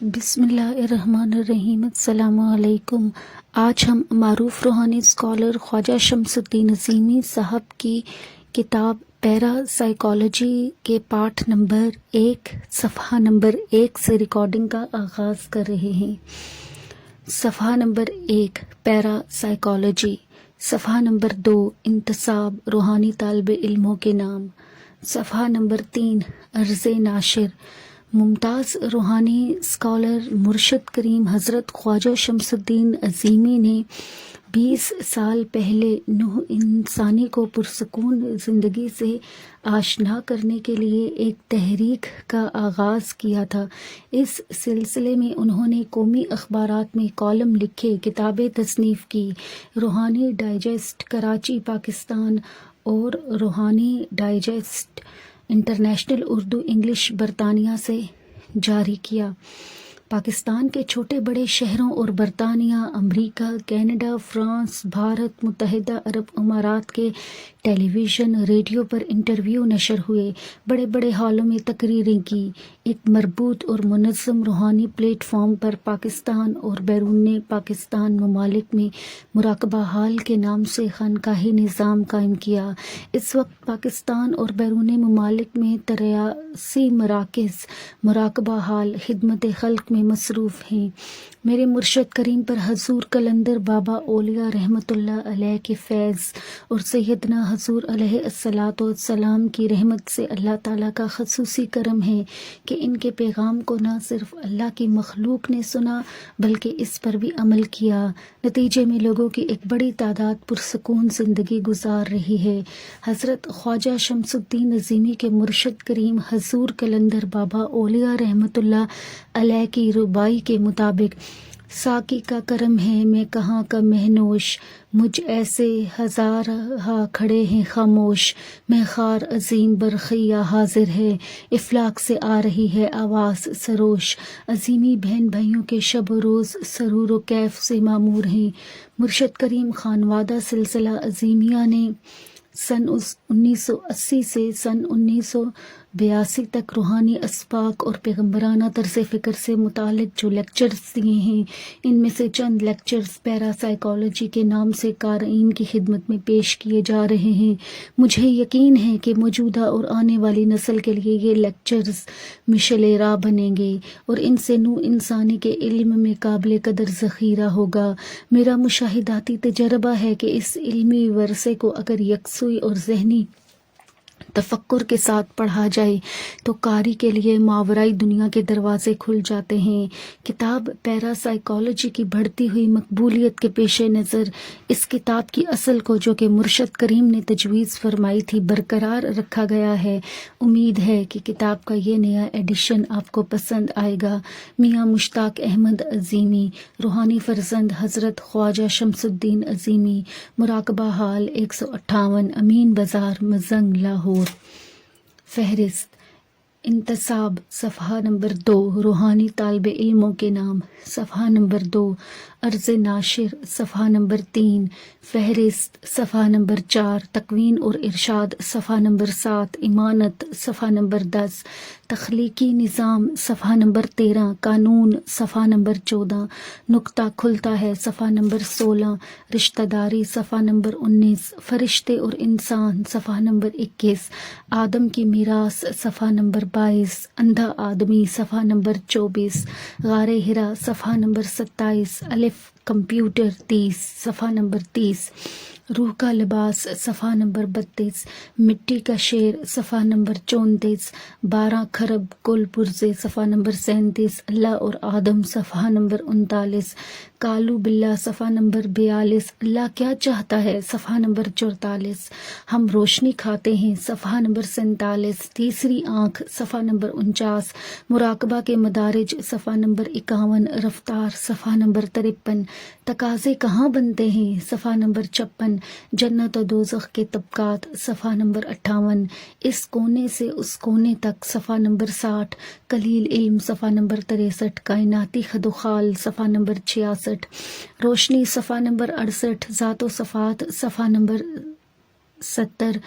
بسم اللہ الرحمن الرحیم۔ السلام علیکم۔ آج ہم معروف روحانی اسکالر خواجہ شمس الدین عظیمی صاحب کی کتاب پیرا سائیکالوجی کے پارٹ نمبر 1 صفحہ نمبر 1 سے ریکارڈنگ کا آغاز کر رہے ہیں۔ صفحہ نمبر 1 پیرا سائیکالوجی، صفحہ نمبر 2 انتصاب روحانی طالب علموں کے نام، صفحہ نمبر 3 عرض ناشر۔ ممتاز روحانی اسکالر مرشد کریم حضرت خواجہ شمس الدین عظیمی نے 20 سال پہلے نوع انسانی کو پرسکون زندگی سے آشنا کرنے کے لیے ایک تحریک کا آغاز کیا تھا۔ اس سلسلے میں انہوں نے قومی اخبارات میں کالم لکھے، کتابیں تصنیف کی۔ روحانی ڈائجسٹ کراچی پاکستان اور روحانی ڈائجسٹ انٹرنیشنل اردو انگلش برطانیہ سے جاری کیا۔ پاکستان کے چھوٹے بڑے شہروں اور برطانیہ، امریکہ، کینیڈا، فرانس، بھارت، متحدہ عرب امارات کے ٹیلی ویژن، ریڈیو پر انٹرویو نشر ہوئے، بڑے بڑے ہالوں میں تقریریں کی۔ ایک مربوط اور منظم روحانی پلیٹ فارم پر پاکستان اور بیرون پاکستان ممالک میں مراقبہ حال کے نام سے خانقاہی نظام قائم کیا۔ اس وقت پاکستان اور بیرون ممالک میں 83 مراکز مراقبہ حال خدمت خلق میں مصروف ہیں۔ میرے مرشد کریم پر حضور قلندر بابا اولیاء رحمۃ اللہ علیہ کے فیض اور سیدنا حضور علیہ الصلاۃ والسلام کی رحمت سے اللہ تعالیٰ کا خصوصی کرم ہے کہ ان کے پیغام کو نہ صرف اللہ کی مخلوق نے سنا بلکہ اس پر بھی عمل کیا۔ نتیجے میں لوگوں کی ایک بڑی تعداد پرسکون زندگی گزار رہی ہے۔ حضرت خواجہ شمس الدین عظیمی کے مرشد کریم حضور قلندر بابا اولیاء رحمۃ اللہ علیہ کی ربائی کے مطابق: ساقی کا کرم ہے میں کہاں کا مہنوش، مجھ ایسے ہزارہا کھڑے ہیں خاموش، میں خار عظیم برخیہ حاضر ہے، افلاک سے آ رہی ہے آواز سروش، عظیمی بہن بھائیوں کے شب و روز سرور و کیف سے معمور ہیں۔ مرشد کریم خانوادہ سلسلہ عظیمیہ نے سن 1980 سے سن 1982 تک روحانی اسباق اور پیغمبرانہ طرز فکر سے متعلق جو لیکچرز دیے ہیں، ان میں سے چند لیکچرز پیرا سائیکالوجی کے نام سے قارئین کی خدمت میں پیش کیے جا رہے ہیں۔ مجھے یقین ہے کہ موجودہ اور آنے والی نسل کے لیے یہ لیکچرز مشعل راہ بنیں گے اور ان سے نوع انسانی کے علم میں قابل قدر ذخیرہ ہوگا۔ میرا مشاہداتی تجربہ ہے کہ اس علمی ورثے کو اگر یکسوئی اور ذہنی تفکر کے ساتھ پڑھا جائے تو قاری کے لیے ماورائی دنیا کے دروازے کھل جاتے ہیں۔ کتاب پیرا سائیکالوجی کی بڑھتی ہوئی مقبولیت کے پیش نظر اس کتاب کی اصل کو، جو کہ مرشد کریم نے تجویز فرمائی تھی، برقرار رکھا گیا ہے۔ امید ہے کہ کتاب کا یہ نیا ایڈیشن آپ کو پسند آئے گا۔ میاں مشتاق احمد عظیمی، روحانی فرزند حضرت خواجہ شمس الدین عظیمی، مراقبہ حال 158 امین بازار مزنگ لاہور۔ فہرست: انتصاب صفحہ نمبر 2 روحانی طالب علموں کے نام، صفحہ نمبر 2 عرض ناشر، صفحہ نمبر 3 فہرست، صفحہ نمبر 4 تکوین اور ارشاد، صفحہ نمبر 7 امانت، صفحہ نمبر 10 تخلیقی نظام، صفحہ نمبر 13 قانون، صفحہ نمبر 14 نقطہ کھلتا ہے، صفحہ نمبر 16 رشتہ داری، صفحہ نمبر 19 فرشتے اور انسان، صفحہ نمبر 21 آدم کی میراث، صفحہ نمبر 22 اندھا آدمی، صفحہ نمبر 24 غار ہرا، صفحہ نمبر 27 الف کمپیوٹر 30 صفحہ نمبر 30 روح کا لباس، صفحہ نمبر 32 مٹی کا شیر، صفحہ نمبر 34 12 کھرب کل پرزے، صفحہ نمبر 37 اللہ اور آدم، صفحہ نمبر 39 کالو بلّہ، صفحہ نمبر 42 اللہ کیا چاہتا ہے، صفحہ نمبر 44 ہم روشنی کھاتے ہیں، صفحہ نمبر 47 تیسری آنکھ، صفحہ نمبر 49 مراقبہ کے مدارج، صفحہ نمبر 51 رفتار، صفحہ نمبر 53 تقاضے کہاں بنتے ہیں، صفحہ نمبر 56 جنت و دوزخ کے طبقات، صفحہ نمبر 58 اس کونے سے اس کونے تک، صفحہ نمبر 60 قلیل علم، صفحہ نمبر 63 کائناتی خد و خال، صفحہ نمبر 66 روشنی، صفحہ نمبر 68 ذات و صفات، صفحہ نمبر 70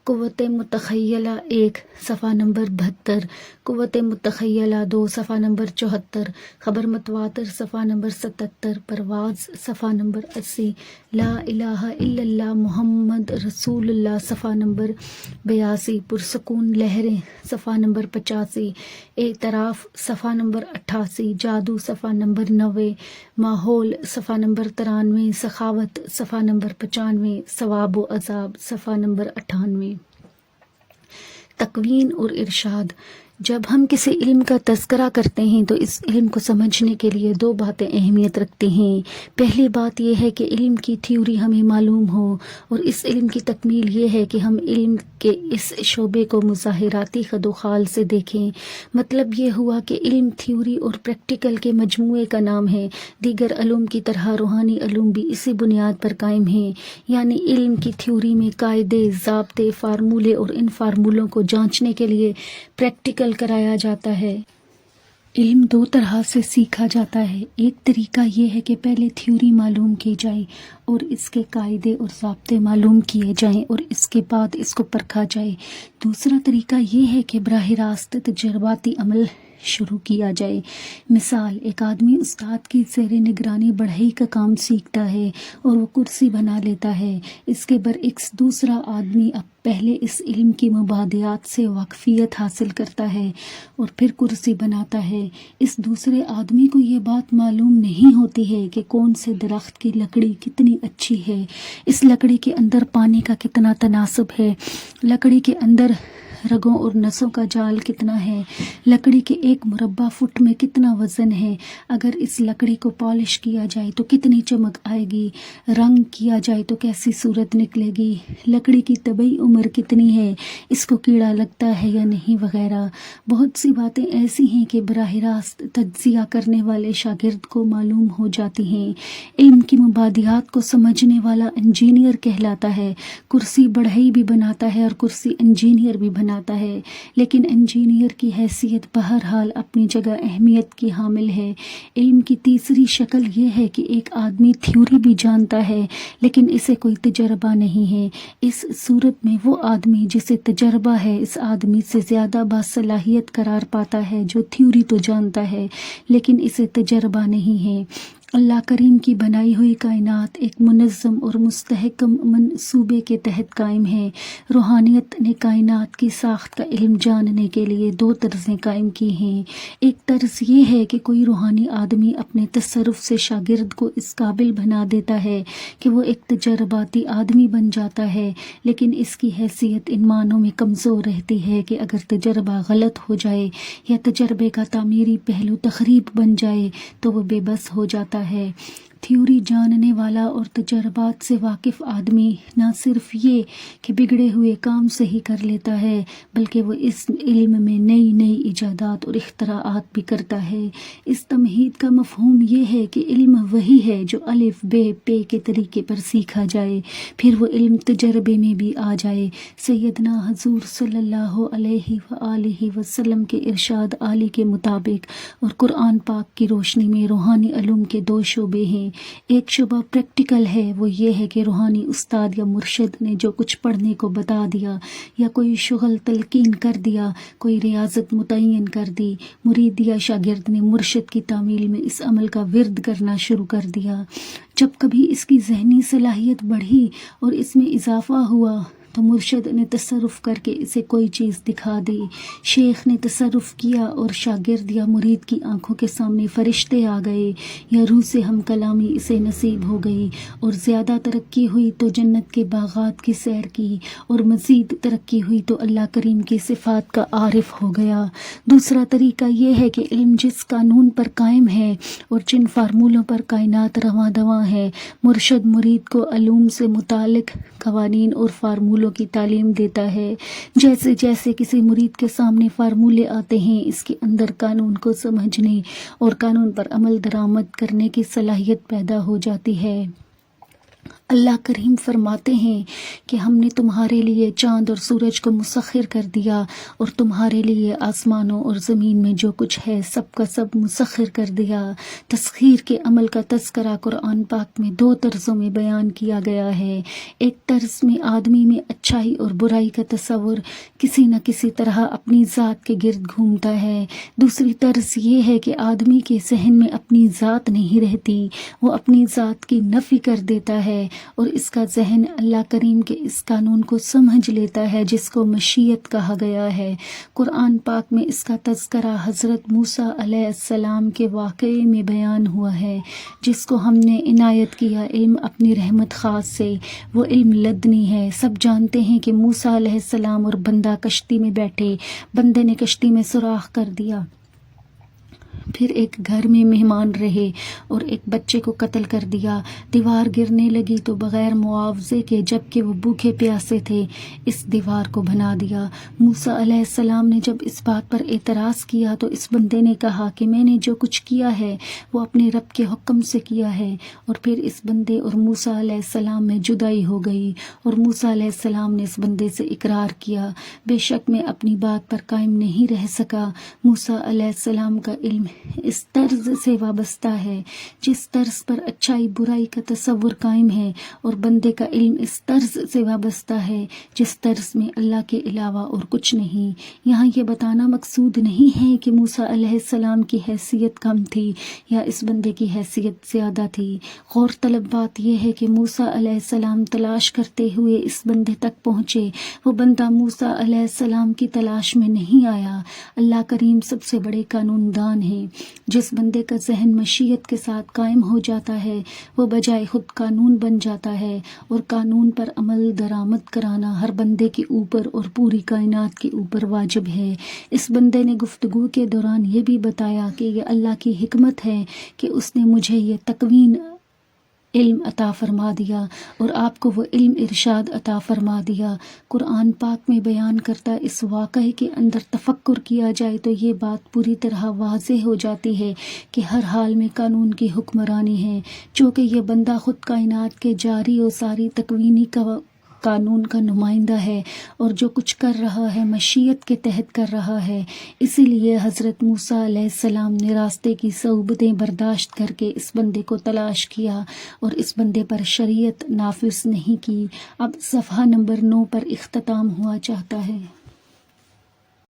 قوت متخیلہ 1 صفحہ نمبر 72، قوت متخیلہ 2 صفحہ نمبر 74، خبر متواتر صفحہ نمبر 77، پرواز صفحہ نمبر 80، لا الہ الا اللہ محمد رسول اللہ صفحہ نمبر 82، پرسکون لہریں صفحہ نمبر 85، اعتراف صفحہ نمبر 88، جادو صفحہ نمبر 90، ماحول صفحہ نمبر 93، سخاوت صفحہ نمبر 95، ثواب و عذاب صفحہ نمبر 98۔ تکوین اور ارشاد۔ جب ہم کسی علم کا تذکرہ کرتے ہیں تو اس علم کو سمجھنے کے لیے 2 باتیں اہمیت رکھتی ہیں۔ پہلی بات یہ ہے کہ علم کی تھیوری ہمیں معلوم ہو، اور اس علم کی تکمیل یہ ہے کہ ہم علم کے اس شعبے کو مظاہراتی خد و خال سے دیکھیں۔ مطلب یہ ہوا کہ علم تھیوری اور پریکٹیکل کے مجموعے کا نام ہے۔ دیگر علوم کی طرح روحانی علوم بھی اسی بنیاد پر قائم ہیں، یعنی علم کی تھیوری میں قاعدے، ضابطے، فارمولے اور ان فارمولوں کو جانچنے کے لیے پریکٹیکل کرایا جاتا ہے۔ علم 2 طرح سے سیکھا جاتا ہے۔ ایک طریقہ یہ ہے کہ پہلے تھیوری معلوم کی جائے اور اس کے قاعدے اور ضابطے معلوم کیے جائیں اور اس کے بعد اس کو پرکھا جائے۔ دوسرا طریقہ یہ ہے کہ براہ راست تجرباتی عمل شروع کیا جائے۔ مثال، ایک آدمی استاد کی زیر نگرانی بڑھئی کا کام سیکھتا ہے اور وہ کرسی بنا لیتا ہے۔ اس کے برعکس دوسرا آدمی اب پہلے اس علم کی مبادیات سے واقفیت حاصل کرتا ہے اور پھر کرسی بناتا ہے۔ اس دوسرے آدمی کو یہ بات معلوم نہیں ہوتی ہے کہ کون سے درخت کی لکڑی کتنی اچھی ہے، اس لکڑی کے اندر پانی کا کتنا تناسب ہے، لکڑی کے اندر رگوں اور نسوں کا جال کتنا ہے، لکڑی کے 1 مربع فٹ میں کتنا وزن ہے، اگر اس لکڑی کو پالش کیا جائے تو کتنی چمک آئے گی، رنگ کیا جائے تو کیسی صورت نکلے گی، لکڑی کی طبعی عمر کتنی ہے، اس کو کیڑا لگتا ہے یا نہیں، وغیرہ۔ بہت سی باتیں ایسی ہیں کہ براہ راست تجزیہ کرنے والے شاگرد کو معلوم ہو جاتی ہیں۔ علم کی مبادیات کو سمجھنے والا انجینئر کہلاتا ہے۔ کرسی بڑھئی بھی بناتا ہے اور کرسی انجینئر بھی بناتا ہے، لیکن انجینئر کی حیثیت بہرحال اپنی جگہ اہمیت کی حامل ہے۔ علم کی تیسری شکل یہ ہے کہ ایک آدمی تھیوری بھی جانتا ہے لیکن اسے کوئی تجربہ نہیں ہے۔ اس صورت میں وہ آدمی جسے تجربہ ہے اس آدمی سے زیادہ باصلاحیت قرار پاتا ہے جو تھیوری تو جانتا ہے لیکن اسے تجربہ نہیں ہے۔ اللہ کریم کی بنائی ہوئی کائنات ایک منظم اور مستحکم منصوبے کے تحت قائم ہے۔ روحانیت نے کائنات کی ساخت کا علم جاننے کے لیے 2 طرزیں قائم کی ہیں۔ ایک طرز یہ ہے کہ کوئی روحانی آدمی اپنے تصرف سے شاگرد کو اس قابل بنا دیتا ہے کہ وہ ایک تجرباتی آدمی بن جاتا ہے، لیکن اس کی حیثیت ان معنوں میں کمزور رہتی ہے کہ اگر تجربہ غلط ہو جائے یا تجربے کا تعمیری پہلو تخریب بن جائے تو وہ بے بس ہو جاتا ہے۔ تھیوری جاننے والا اور تجربات سے واقف آدمی نہ صرف یہ کہ بگڑے ہوئے کام صحیح کر لیتا ہے بلکہ وہ اس علم میں نئی نئی ایجادات اور اختراعات بھی کرتا ہے۔ اس تمہید کا مفہوم یہ ہے کہ علم وہی ہے جو الف بے پے کے طریقے پر سیکھا جائے، پھر وہ علم تجربے میں بھی آ جائے۔ سیدنا حضور صلی اللہ علیہ وآلہ وسلم کے ارشاد عالی کے مطابق اور قرآن پاک کی روشنی میں روحانی علوم کے 2 شعبے ہیں۔ ایک شعبہ پریکٹیکل ہے، وہ یہ ہے کہ روحانی استاد یا مرشد نے جو کچھ پڑھنے کو بتا دیا یا کوئی شغل تلقین کر دیا، کوئی ریاضت متعین کر دی، مرید یا شاگرد نے مرشد کی تعمیل میں اس عمل کا ورد کرنا شروع کر دیا۔ جب کبھی اس کی ذہنی صلاحیت بڑھی اور اس میں اضافہ ہوا تو مرشد نے تصرف کر کے اسے کوئی چیز دکھا دی، شیخ نے تصرف کیا اور شاگرد یا مرید کی آنکھوں کے سامنے فرشتے آ گئے یا روح سے ہم کلامی اسے نصیب ہو گئی، اور زیادہ ترقی ہوئی تو جنت کے باغات کی سیر کی، اور مزید ترقی ہوئی تو اللہ کریم کی صفات کا عارف ہو گیا۔ دوسرا طریقہ یہ ہے کہ علم جس قانون پر قائم ہے اور جن فارمولوں پر کائنات رواں دواں ہے، مرشد مرید کو علوم سے متعلق قوانین اور فارمولوں کی تعلیم دیتا ہے۔ جیسے جیسے کسی مرید کے سامنے فارمولے آتے ہیں، اس کے اندر قانون کو سمجھنے اور قانون پر عمل درآمد کرنے کی صلاحیت پیدا ہو جاتی ہے۔ اللہ کریم فرماتے ہیں کہ ہم نے تمہارے لیے چاند اور سورج کو مسخر کر دیا اور تمہارے لیے آسمانوں اور زمین میں جو کچھ ہے سب کا سب مسخر کر دیا۔ تسخیر کے عمل کا تذکرہ قرآن پاک میں 2 طرزوں میں بیان کیا گیا ہے۔ ایک طرز میں آدمی میں اچھائی اور برائی کا تصور کسی نہ کسی طرح اپنی ذات کے گرد گھومتا ہے۔ دوسری طرز یہ ہے کہ آدمی کے ذہن میں اپنی ذات نہیں رہتی، وہ اپنی ذات کی نفی کر دیتا ہے اور اس کا ذہن اللہ کریم کے اس قانون کو سمجھ لیتا ہے جس کو مشیت کہا گیا ہے۔ قرآن پاک میں اس کا تذکرہ حضرت موسیٰ علیہ السلام کے واقعے میں بیان ہوا ہے، جس کو ہم نے عنایت کیا علم اپنی رحمت خاص سے۔ وہ علم لدنی ہے۔ سب جانتے ہیں کہ موسیٰ علیہ السلام اور بندہ کشتی میں بیٹھے، بندے نے کشتی میں سوراخ کر دیا، پھر ایک گھر میں مہمان رہے اور ایک بچے کو قتل کر دیا۔ دیوار گرنے لگی تو بغیر معاوضے کے، جبکہ وہ بھوکے پیاسے تھے، اس دیوار کو بنا دیا۔ موسیٰ علیہ السلام نے جب اس بات پر اعتراض کیا تو اس بندے نے کہا کہ میں نے جو کچھ کیا ہے وہ اپنے رب کے حکم سے کیا ہے، اور پھر اس بندے اور موسیٰ علیہ السلام میں جدائی ہو گئی اور موسیٰ علیہ السلام نے اس بندے سے اقرار کیا، بے شک میں اپنی بات پر قائم نہیں رہ سکا۔ موسیٰ علیہ السلام کا علم اس طرز سے وابستہ ہے جس طرز پر اچھائی برائی کا تصور قائم ہے، اور بندے کا علم اس طرز سے وابستہ ہے جس طرز میں اللہ کے علاوہ اور کچھ نہیں۔ یہاں یہ بتانا مقصود نہیں ہے کہ موسیٰ علیہ السلام کی حیثیت کم تھی یا اس بندے کی حیثیت زیادہ تھی۔ غور طلب بات یہ ہے کہ موسیٰ علیہ السلام تلاش کرتے ہوئے اس بندے تک پہنچے، وہ بندہ موسیٰ علیہ السلام کی تلاش میں نہیں آیا۔ اللہ کریم سب سے بڑے قانون دان ہیں۔ جس بندے کا ذہن مشیت کے ساتھ قائم ہو جاتا ہے وہ بجائے خود قانون بن جاتا ہے، اور قانون پر عمل درآمد کرانا ہر بندے کے اوپر اور پوری کائنات کے اوپر واجب ہے۔ اس بندے نے گفتگو کے دوران یہ بھی بتایا کہ یہ اللہ کی حکمت ہے کہ اس نے مجھے یہ تکوین علم عطا فرما دیا اور آپ کو وہ علم ارشاد عطا فرما دیا۔ قرآن پاک میں بیان کرتا اس واقعے کے اندر تفکر کیا جائے تو یہ بات پوری طرح واضح ہو جاتی ہے کہ ہر حال میں قانون کی حکمرانی ہے، چونکہ یہ بندہ خود کائنات کے جاری و ساری تکوینی قانون کا نمائندہ ہے، اور جو کچھ کر رہا ہے مشیت کے تحت کر رہا ہے۔ اسی لیے حضرت موسیٰ علیہ السلام نے راستے کی صعوبتیں برداشت کر کے اس بندے کو تلاش کیا اور اس بندے پر شریعت نافذ نہیں کی۔ اب صفحہ نمبر 9 پر اختتام ہوا چاہتا ہے۔